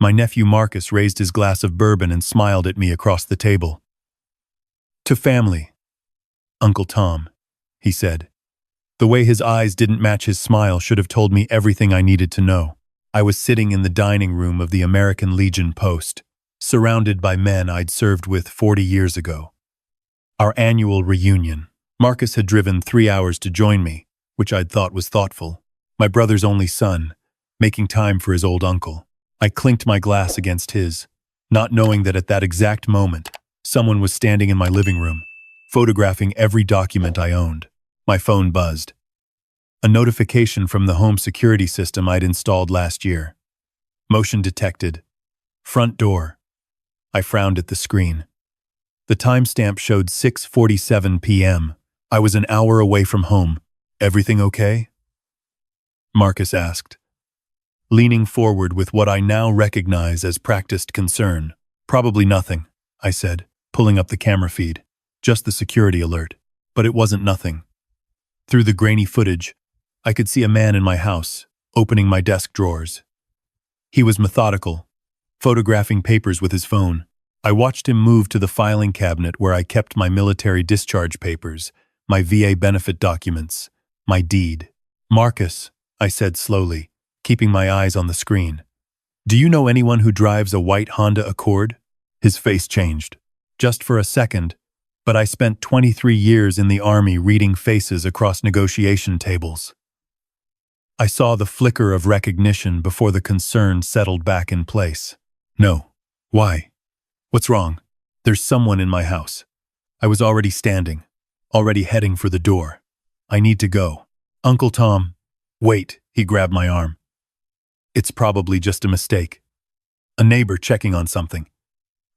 My nephew Marcus raised his glass of bourbon and smiled at me across the table. "To family, Uncle Tom," he said. The way his eyes didn't match his smile should have told me everything I needed to know. I was sitting in the dining room of the American Legion post, surrounded by men I'd served with 40 years ago. Our annual reunion. Marcus had driven 3 hours to join me, which I'd thought was thoughtful. My brother's only son, making time for his old uncle. I clinked my glass against his, not knowing that at that exact moment, someone was standing in my living room, photographing every document I owned. My phone buzzed. A notification from the home security system I'd installed last year. Motion detected. Front door. I frowned at the screen. The timestamp showed 6:47 p.m. I was an hour away from home. "Everything okay?" Marcus asked, leaning forward with what I now recognize as practiced concern. "Probably nothing," I said, pulling up the camera feed. Just the security alert. But it wasn't nothing. Through the grainy footage, I could see a man in my house, opening my desk drawers. He was methodical, photographing papers with his phone. I watched him move to the filing cabinet where I kept my military discharge papers, my VA benefit documents, my deed. "Marcus," I said slowly, keeping my eyes on the screen. "Do you know anyone who drives a white Honda Accord?" His face changed. Just for a second, but I spent 23 years in the Army reading faces across negotiation tables. I saw the flicker of recognition before the concern settled back in place. "No." "Why? What's wrong?" "There's someone in my house." I was already standing, already heading for the door. "I need to go." "Uncle Tom." "Wait," he grabbed my arm. "It's probably just a mistake. A neighbor checking on something.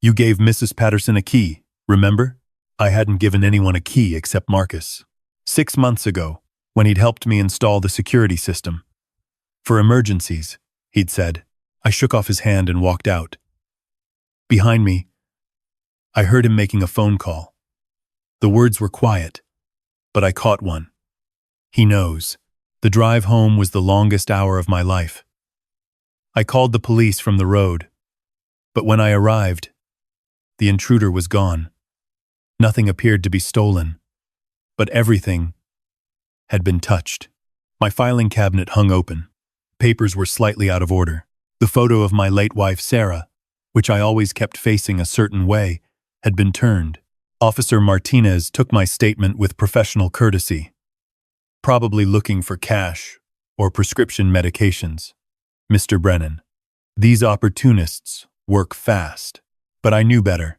You gave Mrs. Patterson a key, remember?" I hadn't given anyone a key except Marcus. 6 months ago, when he'd helped me install the security system. "For emergencies," he'd said. I shook off his hand and walked out. Behind me, I heard him making a phone call. The words were quiet, but I caught one. "He knows." The drive home was the longest hour of my life. I called the police from the road, but when I arrived, the intruder was gone. Nothing appeared to be stolen, but everything had been touched. My filing cabinet hung open. Papers were slightly out of order. The photo of my late wife, Sarah, which I always kept facing a certain way, had been turned. Officer Martinez took my statement with professional courtesy, probably looking for cash or prescription medications. "Mr. Brennan, these opportunists work fast." But I knew better.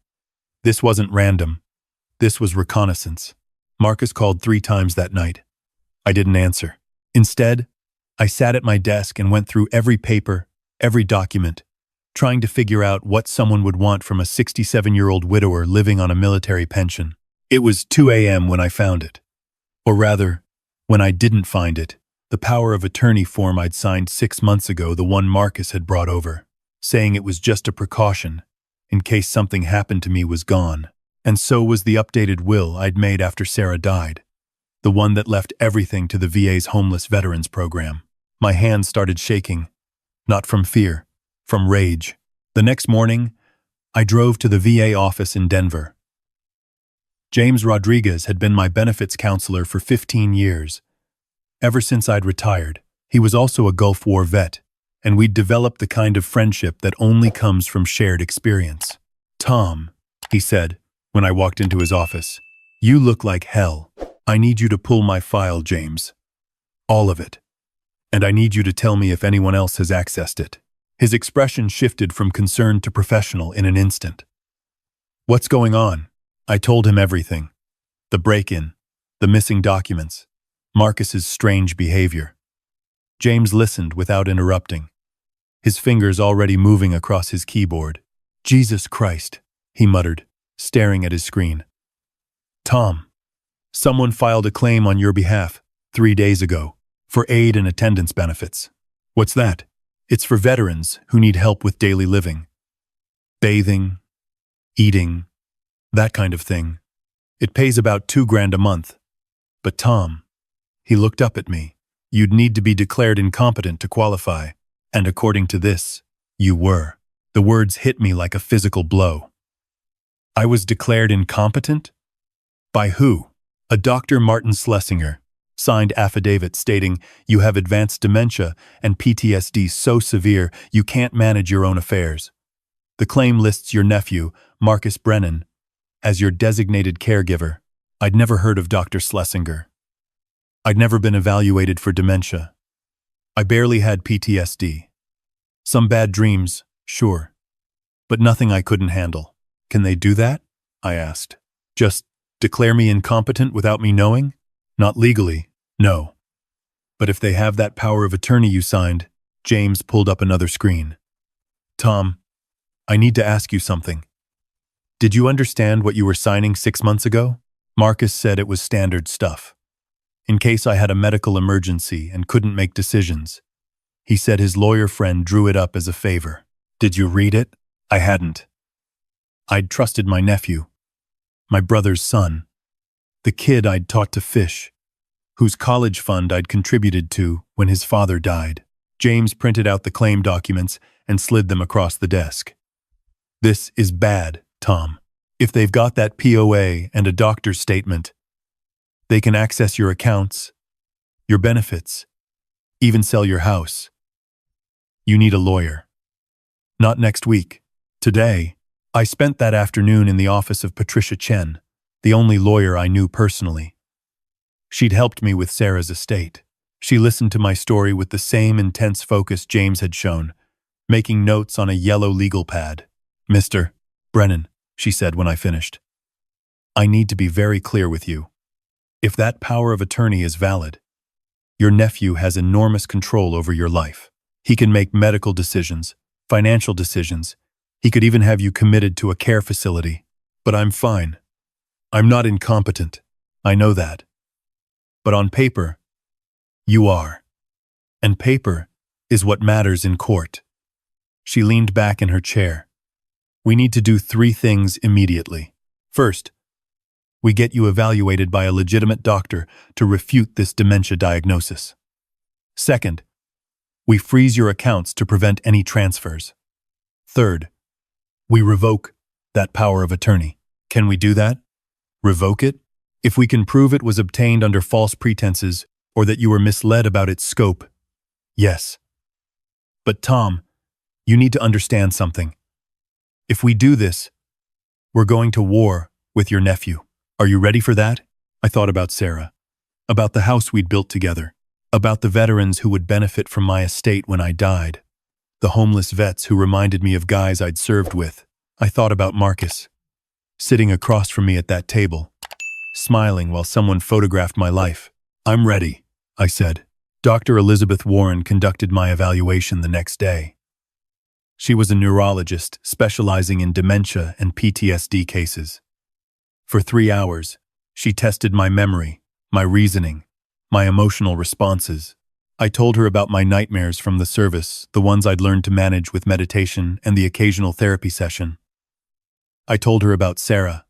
This wasn't random. This was reconnaissance. Marcus called 3 times that night. I didn't answer. Instead, I sat at my desk and went through every paper, every document, trying to figure out what someone would want from a 67-year-old widower living on a military pension. It was 2 a.m. when I found it. Or rather, when I didn't find it, the power of attorney form I'd signed 6 months ago, the one Marcus had brought over, saying it was just a precaution, in case something happened to me, was gone. And so was the updated will I'd made after Sarah died, the one that left everything to the VA's homeless veterans program. My hands started shaking, not from fear, from rage. The next morning, I drove to the VA office in Denver. James Rodriguez had been my benefits counselor for 15 years. Ever since I'd retired, he was also a Gulf War vet, and we'd developed the kind of friendship that only comes from shared experience. "Tom," he said, when I walked into his office, "you look like hell. I need you to pull my file, James. All of it. And I need you to tell me if anyone else has accessed it." His expression shifted from concern to professional in an instant. "What's going on?" I told him everything. The break-in, the missing documents, Marcus's strange behavior. James listened without interrupting, his fingers already moving across his keyboard. "Jesus Christ," he muttered, staring at his screen. "Tom, someone filed a claim on your behalf 3 days ago for aid and attendance benefits." "What's that?" "It's for veterans who need help with daily living. Bathing, eating, that kind of thing. It pays about $2,000 a month. But Tom," he looked up at me, "you'd need to be declared incompetent to qualify, and according to this, you were." The words hit me like a physical blow. I was declared incompetent? By who? A Dr. Martin Schlesinger signed affidavit stating you have advanced dementia and PTSD so severe you can't manage your own affairs. The claim lists your nephew, Marcus Brennan, as your designated caregiver. I'd never heard of Dr. Schlesinger. I'd never been evaluated for dementia. I barely had PTSD. Some bad dreams, sure, but nothing I couldn't handle. Can they do that? I asked. Just declare me incompetent without me knowing? Not legally, no. But if they have that power of attorney you signed, James pulled up another screen. Tom, I need to ask you something. Did you understand what you were signing 6 months ago? Marcus said it was standard stuff. In case I had a medical emergency and couldn't make decisions. He said his lawyer friend drew it up as a favor. Did you read it? I hadn't. I'd trusted my nephew, my brother's son, the kid I'd taught to fish, whose college fund I'd contributed to when his father died. James printed out the claim documents and slid them across the desk. This is bad, Tom. If they've got that POA and a doctor's statement, they can access your accounts, your benefits, even sell your house. You need a lawyer. Not next week. Today. I spent that afternoon in the office of Patricia Chen, the only lawyer I knew personally. She'd helped me with Sarah's estate. She listened to my story with the same intense focus James had shown, making notes on a yellow legal pad. Mr. Brennan, she said when I finished, I need to be very clear with you. If that power of attorney is valid, your nephew has enormous control over your life. He can make medical decisions, financial decisions. He could even have you committed to a care facility. But I'm fine. I'm not incompetent. I know that. But on paper, you are. And paper is what matters in court. She leaned back in her chair. We need to do 3 things immediately. First, we get you evaluated by a legitimate doctor to refute this dementia diagnosis. Second, we freeze your accounts to prevent any transfers. Third, we revoke that power of attorney. Can we do that? Revoke it? If we can prove it was obtained under false pretenses or that you were misled about its scope, yes. But Tom, you need to understand something. If we do this, we're going to war with your nephew. Are you ready for that? I thought about Sarah, about the house we'd built together, about the veterans who would benefit from my estate when I died, the homeless vets who reminded me of guys I'd served with. I thought about Marcus, sitting across from me at that table, smiling while someone photographed my life. I'm ready, I said. Dr. Elizabeth Warren conducted my evaluation the next day. She was a neurologist specializing in dementia and PTSD cases. For 3 hours, she tested my memory, my reasoning, my emotional responses. I told her about my nightmares from the service, the ones I'd learned to manage with meditation and the occasional therapy session. I told her about Sarah,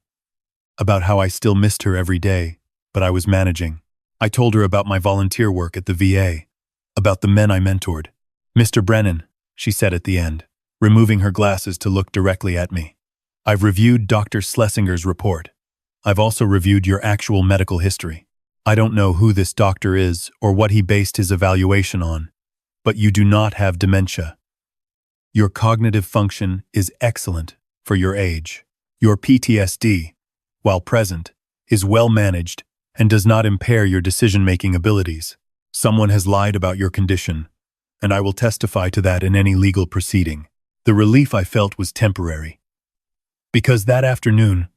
about how I still missed her every day, but I was managing. I told her about my volunteer work at the VA, about the men I mentored. Mr. Brennan, she said at the end, removing her glasses to look directly at me. I've reviewed Dr. Schlesinger's report. I've also reviewed your actual medical history. I don't know who this doctor is or what he based his evaluation on, but you do not have dementia. Your cognitive function is excellent for your age. Your PTSD, while present, is well managed and does not impair your decision-making abilities. Someone has lied about your condition, and I will testify to that in any legal proceeding. The relief I felt was temporary. Because that afternoon,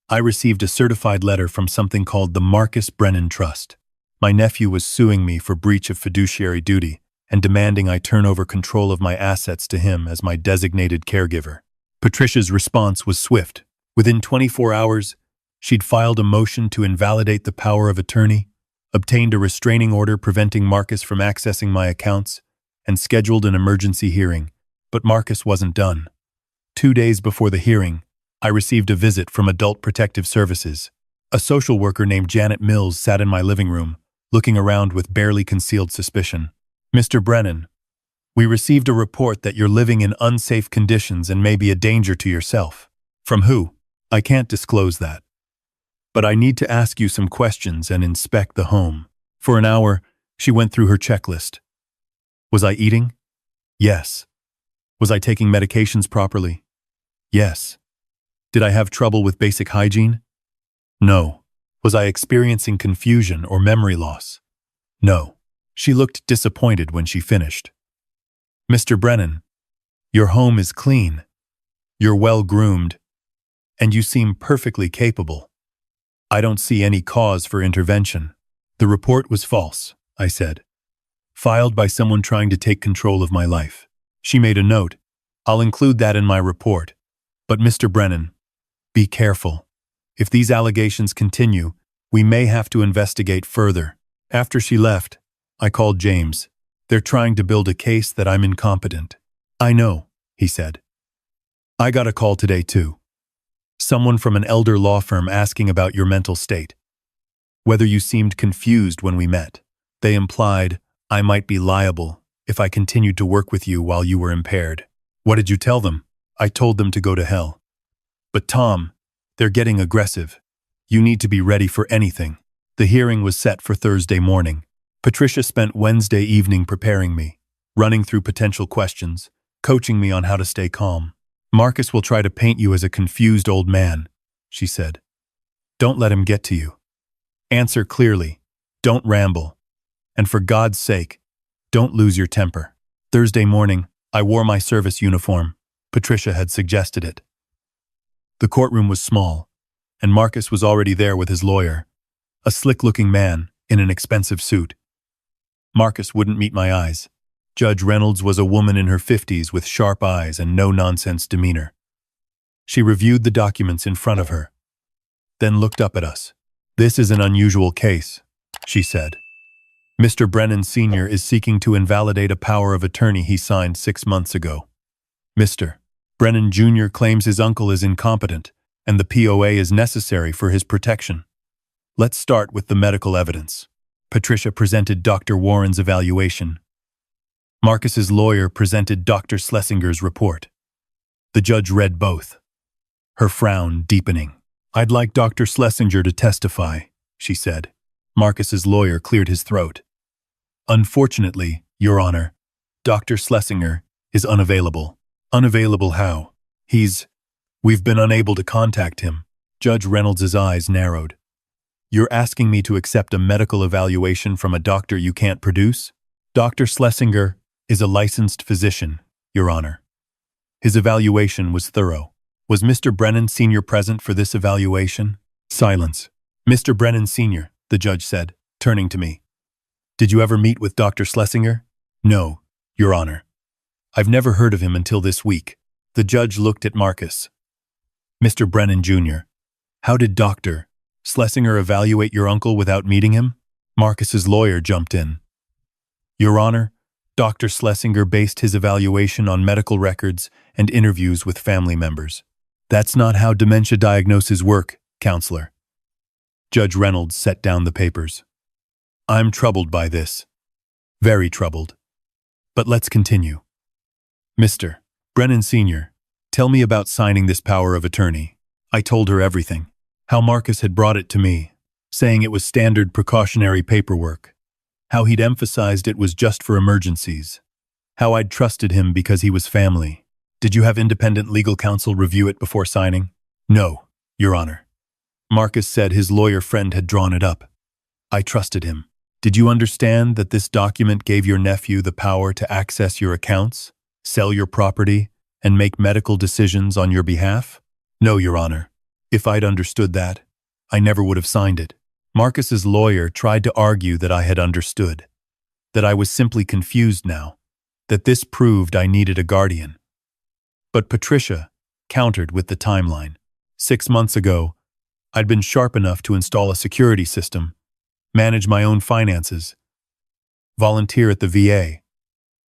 I received a certified letter from something called the Marcus Brennan Trust. My nephew was suing me for breach of fiduciary duty and demanding I turn over control of my assets to him as my designated caregiver. Patricia's response was swift. Within 24 hours, she'd filed a motion to invalidate the power of attorney, obtained a restraining order preventing Marcus from accessing my accounts, and scheduled an emergency hearing. But Marcus wasn't done. 2 days before the hearing, I received a visit from Adult Protective Services. A social worker named Janet Mills sat in my living room, looking around with barely concealed suspicion. Mr. Brennan, We received a report that you're living in unsafe conditions and may be a danger to yourself. From who? I can't disclose that. But I need to ask you some questions and inspect the home. For an hour, she went through her checklist. Was I eating? Yes. Was I taking medications properly? Yes. Did I have trouble with basic hygiene? No. Was I experiencing confusion or memory loss? No. She looked disappointed when she finished. Mr. Brennan, your home is clean. You're well-groomed, and you seem perfectly capable. I don't see any cause for intervention. The report was false, I said. Filed by someone trying to take control of my life. She made a note. I'll include that in my report. But Mr. Brennan, be careful. If these allegations continue, we may have to investigate further. After she left, I called James. They're trying to build a case that I'm incompetent. I know, he said. I got a call today too. Someone from an elder law firm asking about your mental state. Whether you seemed confused when we met. They implied I might be liable if I continued to work with you while you were impaired. What did you tell them? I told them to go to hell. But Tom, they're getting aggressive. You need to be ready for anything. The hearing was set for Thursday morning. Patricia spent Wednesday evening preparing me, running through potential questions, coaching me on how to stay calm. Marcus will try to paint you as a confused old man, she said. Don't let him get to you. Answer clearly. Don't ramble. And for God's sake, don't lose your temper. Thursday morning, I wore my service uniform. Patricia had suggested it. The courtroom was small, and Marcus was already there with his lawyer, a slick-looking man in an expensive suit. Marcus wouldn't meet my eyes. Judge Reynolds was a woman in her 50s with sharp eyes and no-nonsense demeanor. She reviewed the documents in front of her, then looked up at us. This is an unusual case, she said. Mr. Brennan Sr. is seeking to invalidate a power of attorney he signed 6 months ago. Mr. Brennan Jr. claims his uncle is incompetent, and the POA is necessary for his protection. Let's start with the medical evidence. Patricia presented Dr. Warren's evaluation. Marcus's lawyer presented Dr. Schlesinger's report. The judge read both, her frown deepening. I'd like Dr. Schlesinger to testify, she said. Marcus's lawyer cleared his throat. Unfortunately, Your Honor, Dr. Schlesinger is unavailable. Unavailable how? We've been unable to contact him. Judge Reynolds' eyes narrowed. You're asking me to accept a medical evaluation from a doctor you can't produce? Dr. Schlesinger is a licensed physician, Your Honor. His evaluation was thorough. Was Mr. Brennan Sr. present for this evaluation? Silence. Mr. Brennan Sr., the judge said, turning to me. Did you ever meet with Dr. Schlesinger? No, Your Honor. I've never heard of him until this week. The judge looked at Marcus. Mr. Brennan Jr., how did Dr. Schlesinger evaluate your uncle without meeting him? Marcus's lawyer jumped in. Your Honor, Dr. Schlesinger based his evaluation on medical records and interviews with family members. That's not how dementia diagnoses work, Counselor. Judge Reynolds set down the papers. I'm troubled by this. Very troubled. But let's continue. Mr. Brennan Sr., tell me about signing this power of attorney. I told her everything. How Marcus had brought it to me, saying it was standard precautionary paperwork. How he'd emphasized it was just for emergencies. How I'd trusted him because he was family. Did you have independent legal counsel review it before signing? No, Your Honor. Marcus said his lawyer friend had drawn it up. I trusted him. Did you understand that this document gave your nephew the power to access your accounts, sell your property, and make medical decisions on your behalf? No, Your Honor. If I'd understood that, I never would have signed it. Marcus's lawyer tried to argue that I had understood, that I was simply confused now, that this proved I needed a guardian. But Patricia countered with the timeline. 6 months ago, I'd been sharp enough to install a security system, manage my own finances, volunteer at the VA.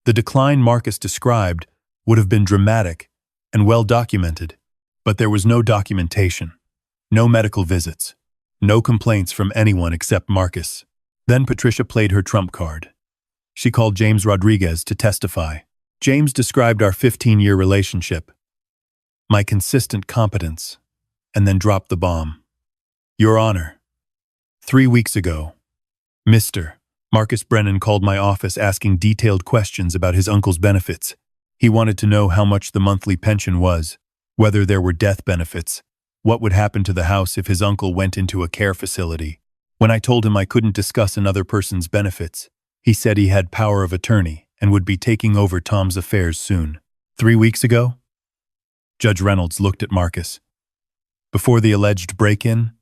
The decline Marcus described would have been dramatic and well documented, but there was no documentation, no medical visits, no complaints from anyone except Marcus. Then Patricia played her trump card. She called James Rodriguez to testify. James described our 15-year relationship, my consistent competence, and then dropped the bomb. Your Honor, 3 weeks ago, Mr. Marcus Brennan called my office asking detailed questions about his uncle's benefits. He wanted to know how much the monthly pension was, whether there were death benefits, what would happen to the house if his uncle went into a care facility. When I told him I couldn't discuss another person's benefits, he said he had power of attorney and would be taking over Tom's affairs soon. 3 weeks ago? Judge Reynolds looked at Marcus. Before the alleged break-in?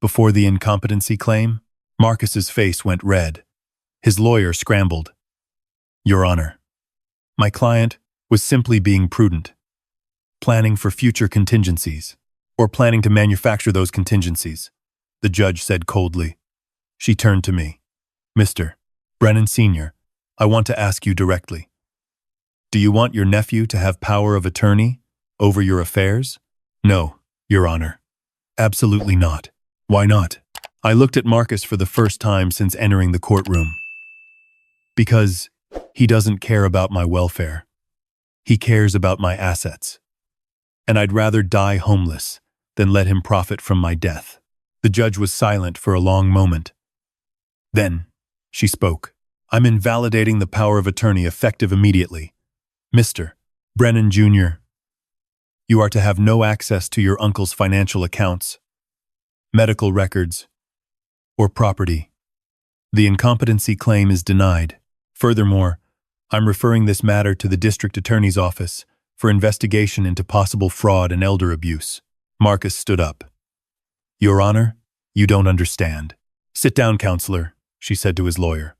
Before the incompetency claim? Marcus's face went red. His lawyer scrambled. Your Honor, my client was simply being prudent, planning for future contingencies, or planning to manufacture those contingencies, the judge said coldly. She turned to me. Mr. Brennan Sr., I want to ask you directly. Do you want your nephew to have power of attorney over your affairs? No, Your Honor. Absolutely not. Why not? I looked at Marcus for the first time since entering the courtroom. Because he doesn't care about my welfare. He cares about my assets. And I'd rather die homeless than let him profit from my death. The judge was silent for a long moment. Then, she spoke. I'm invalidating the power of attorney effective immediately. Mr. Brennan Jr., you are to have no access to your uncle's financial accounts, medical records, or property. The incompetency claim is denied. Furthermore, I'm referring this matter to the district attorney's office for investigation into possible fraud and elder abuse. Marcus stood up. Your Honor, you don't understand. Sit down, counselor, she said to his lawyer.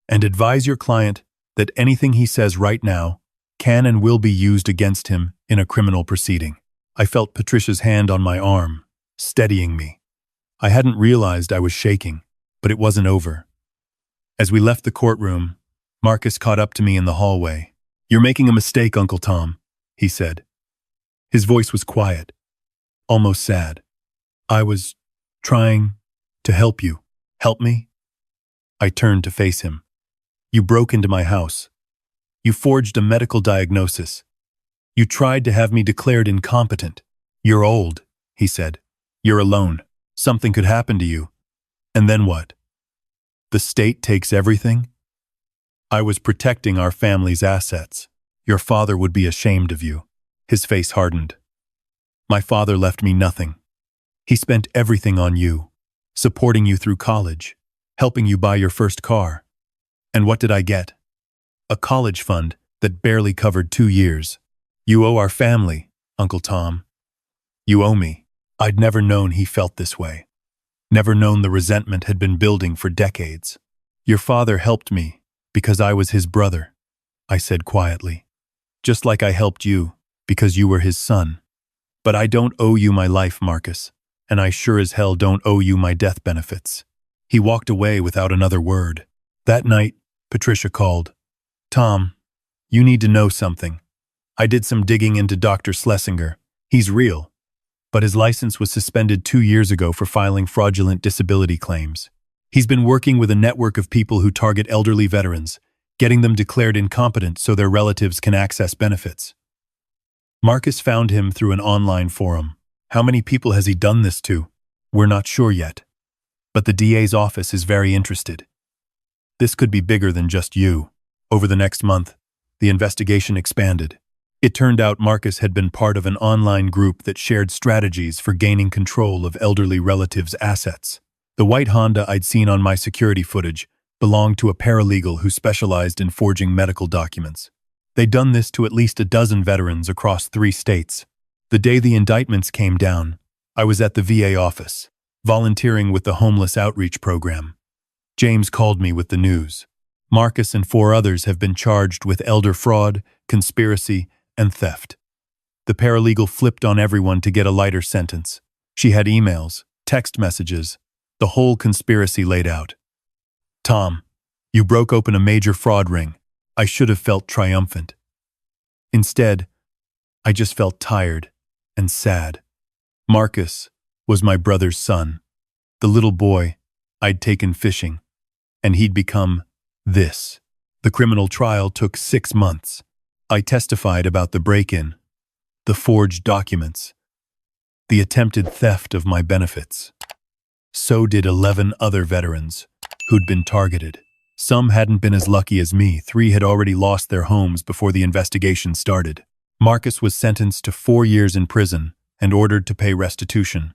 And advise your client that anything he says right now can and will be used against him in a criminal proceeding. I felt Patricia's hand on my arm, steadying me. I hadn't realized I was shaking, but it wasn't over. As we left the courtroom, Marcus caught up to me in the hallway. You're making a mistake, Uncle Tom, he said. His voice was quiet, almost sad. I was trying to help you. Help me? I turned to face him. You broke into my house. You forged a medical diagnosis. You tried to have me declared incompetent. You're old, he said. You're alone. Something could happen to you. And then what? The state takes everything? I was protecting our family's assets. Your father would be ashamed of you. His face hardened. My father left me nothing. He spent everything on you, supporting you through college, helping you buy your first car. And what did I get? A college fund that barely covered 2 years. You owe our family, Uncle Tom. You owe me. I'd never known he felt this way. Never known the resentment had been building for decades. Your father helped me because I was his brother, I said quietly. Just like I helped you because you were his son. But I don't owe you my life, Marcus, and I sure as hell don't owe you my death benefits. He walked away without another word. That night, Patricia called. Tom, you need to know something. I did some digging into Dr. Schlesinger. He's real. But his license was suspended 2 years ago for filing fraudulent disability claims. He's been working with a network of people who target elderly veterans, getting them declared incompetent so their relatives can access benefits. Marcus found him through an online forum. How many people has he done this to? We're not sure yet. But the DA's office is very interested. This could be bigger than just you. Over the next month, the investigation expanded. It turned out Marcus had been part of an online group that shared strategies for gaining control of elderly relatives' assets. The white Honda I'd seen on my security footage belonged to a paralegal who specialized in forging medical documents. They'd done this to at least a dozen veterans across 3 states. The day the indictments came down, I was at the VA office, volunteering with the homeless outreach program. James called me with the news. Marcus and 4 others have been charged with elder fraud, conspiracy, and theft. The paralegal flipped on everyone to get a lighter sentence. She had emails, text messages, the whole conspiracy laid out. Tom, you broke open a major fraud ring. I should have felt triumphant. Instead, I just felt tired and sad. Marcus was my brother's son, the little boy I'd taken fishing, and he'd become this. The criminal trial took 6 months. I testified about the break-in, the forged documents, the attempted theft of my benefits. So did 11 other veterans who'd been targeted. Some hadn't been as lucky as me. 3 had already lost their homes before the investigation started. Marcus was sentenced to 4 years in prison and ordered to pay restitution.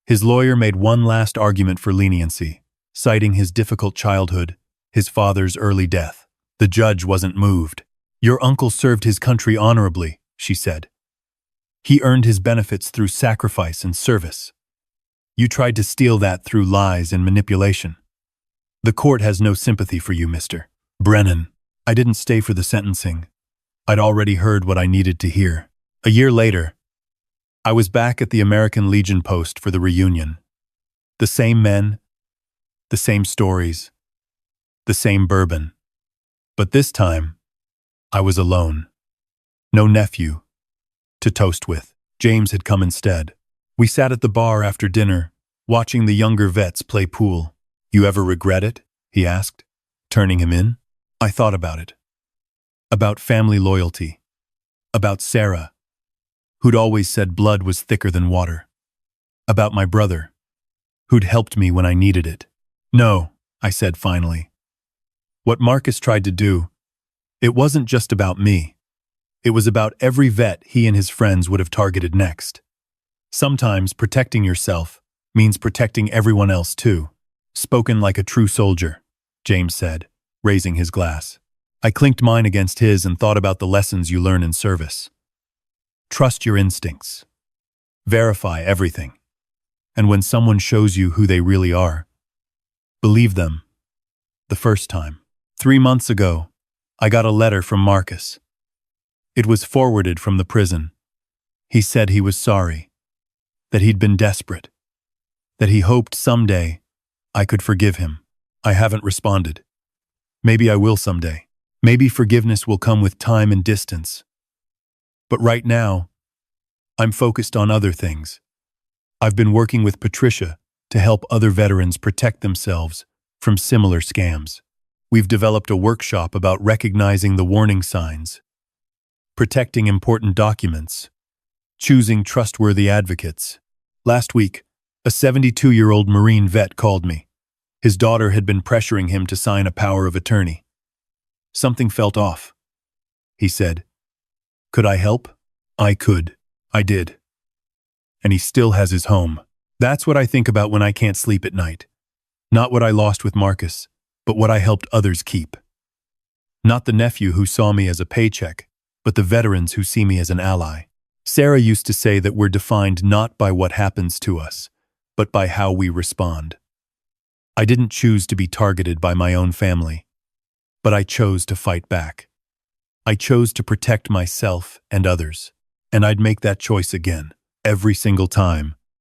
His lawyer made one last argument for leniency, citing his difficult childhood, his father's early death. The judge wasn't moved. "Your uncle served his country honorably," she said. "He earned his benefits through sacrifice and service. You tried to steal that through lies and manipulation. The court has no sympathy for you, Mr. Brennan." I didn't stay for the sentencing. I'd already heard what I needed to hear. A year later, I was back at the American Legion post for the reunion. The same men, the same stories, the same bourbon. But this time, I was alone. No nephew to toast with. James had come instead. We sat at the bar after dinner, watching the younger vets play pool. "You ever regret it?" he asked, turning him in. I thought about it. About family loyalty. About Sarah, who'd always said blood was thicker than water. About my brother, who'd helped me when I needed it. "No," I said finally. What Marcus tried to do, it wasn't just about me. It was about every vet he and his friends would have targeted next. Sometimes protecting yourself means protecting everyone else too. "Spoken like a true soldier," James said, raising his glass. I clinked mine against his and thought about the lessons you learn in service. Trust your instincts. Verify everything. And when someone shows you who they really are, believe them the first time. 3 months ago, I got a letter from Marcus. It was forwarded from the prison. He said he was sorry, that he'd been desperate, that he hoped someday I could forgive him. I haven't responded. Maybe I will someday. Maybe forgiveness will come with time and distance. But right now, I'm focused on other things. I've been working with Patricia to help other veterans protect themselves from similar scams. We've developed a workshop about recognizing the warning signs, protecting important documents, choosing trustworthy advocates. Last week, a 72-year-old Marine vet called me. His daughter had been pressuring him to sign a power of attorney. Something felt off. He said, "Could I help?" I could. I did. And he still has his home. That's what I think about when I can't sleep at night. Not what I lost with Marcus, but what I helped others keep. Not the nephew who saw me as a paycheck, but the veterans who see me as an ally. Sarah used to say that we're defined not by what happens to us, but by how we respond. I didn't choose to be targeted by my own family, but I chose to fight back. I chose to protect myself and others, and I'd make that choice again, every single time,